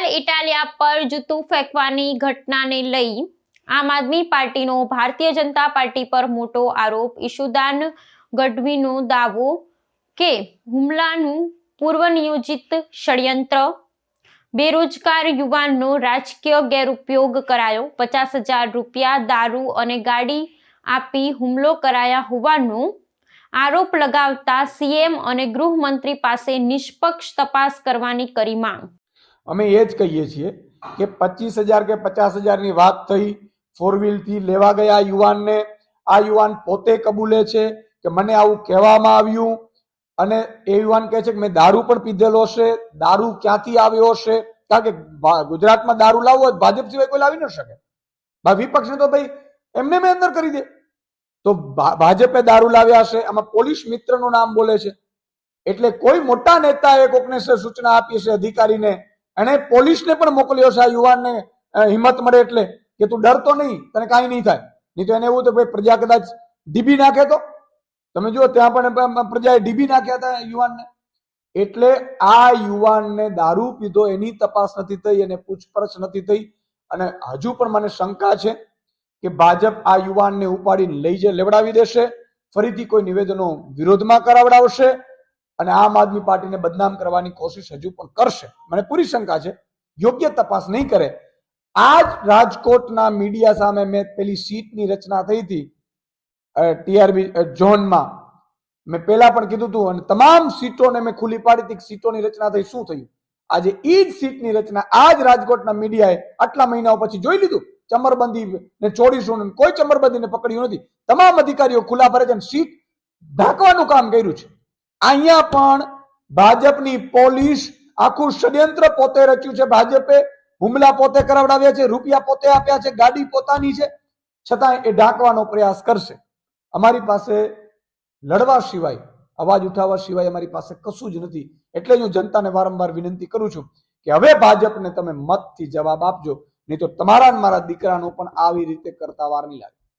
હાલ ઇટાલિયા પર જૂતું ફેંકવાની ઘટનાને લઈ આમ આદમી પાર્ટીનો ભારતીય જનતા પાર્ટી પર મોટો આરોપ। ઈશુદાન ગઢવીનો દાવો કે હુમલાનું પૂર્વ નિયોજિત ષડયંત્ર, બેરોજગાર યુવાનનો રાજકીય ગેરઉપયોગ કરાયો, 50,000 રૂપિયા દારૂ અને ગાડી આપી હુમલો કરાયા હોવાનો આરોપ લગાવતા સીએમ અને ગૃહમંત્રી પાસે નિષ્પક્ષ તપાસ કરવાની કરી માંગ। અમે એ જ કહીએ છીએ કે 25,000 કે 50,000 ની વાત થઈ, 4 વ્હીલ થી લેવા ગયા યુવાનને, આ યુવાન પોતે કબૂલે છે કે મને આવું કહેવામાં આવ્યું અને એ યુવાન કહે છે કે મેં દારૂ પણ પીધેલો છે। દારૂ ક્યાંથી આવ્યો છે? કારણ કે ગુજરાતમાં દારૂ લાવવો હોય ભાજપ સિવાય કોઈ લાવી ન શકે। વિપક્ષને તો ભાઈ એમને મેં અંદર કરી દે, તો ભાજપે દારૂ લાવ્યા છે, આમાં પોલીસ મિત્રનું નામ બોલે છે। એટલે કોઈ મોટા નેતાએ કોકને સૂચના આપી છે અધિકારીને, એને પોલીસને પણ મોકલ્યો છે આ યુવાનને હિંમત મળે એટલે કે તું ડરતો નહીં, તને કાંઈ નહીં થાય। નહીં તો એને એવું તો ભાઈ પ્રજા કદાચ ડીબી નાખે તો તમે જુઓ ત્યાં પણ પ્રજાએ ડીબી નાખ્યા હતા યુવાનને। એટલે આ યુવાનને દારૂ પીધો એની તપાસ નથી થઈ, એને પૂછપરછ નથી થઈ અને હજુ પણ મને શંકા છે કે ભાજપ આ યુવાનને ઉપાડીને લેવડાવી દેશે, ફરીથી કોઈ નિવેદનો વિરોધમાં કરાવડાવશે અને આમ આદમી પાર્ટીને બદનામ કરવાની કોશિશ હજુ પણ કરશે। મને પૂરી શંકા છે યોગ્ય તપાસ નહીં કરે। આજ રાજકોટના મીડિયા સામે મેં પેલી સીટની રચના થઈ હતી ટીઆરબી ઝોનમાં, મેં પહેલા પણ કીધું હતું અને તમામ સીટોને મેં ખુલ્લી પાડી હતી, સીટોની રચના થઈ, શું થયું? આજે એ જ સીટની રચના આજ રાજકોટના મીડિયાએ આટલા મહિનાઓ પછી જોઈ લીધું, ચમરબંધી ને છોડીશું, કોઈ ચમરબંધીને પકડ્યું નથી, તમામ અધિકારીઓ ખુલ્લા ફરે છે અને સીટ ઢાંકવાનું કામ કર્યું છે। અહીંયા પણ ભાજપની પોલીસ આખું ષડયંત્ર પોતે રચ્યું છે, ભાજપે હુમલા પોતે કરાવડાવ્યા છે, રૂપિયા પોતે આપ્યા છે, ગાડી પોતાની છે, છતાં એ ઢાંકવાનો પ્રયાસ કરશે। અમારી પાસે લડવા સિવાય, અવાજ ઉઠાવવા સિવાય અમારી પાસે કશું જ નથી। એટલે જ હું જનતાને વારંવાર વિનંતી કરું છું કે હવે ભાજપને તમે મતથી જવાબ આપજો, નહીં તો તમારા મારા દીકરાનું પણ આવી રીતે કરતા વાર નહીં લાગે।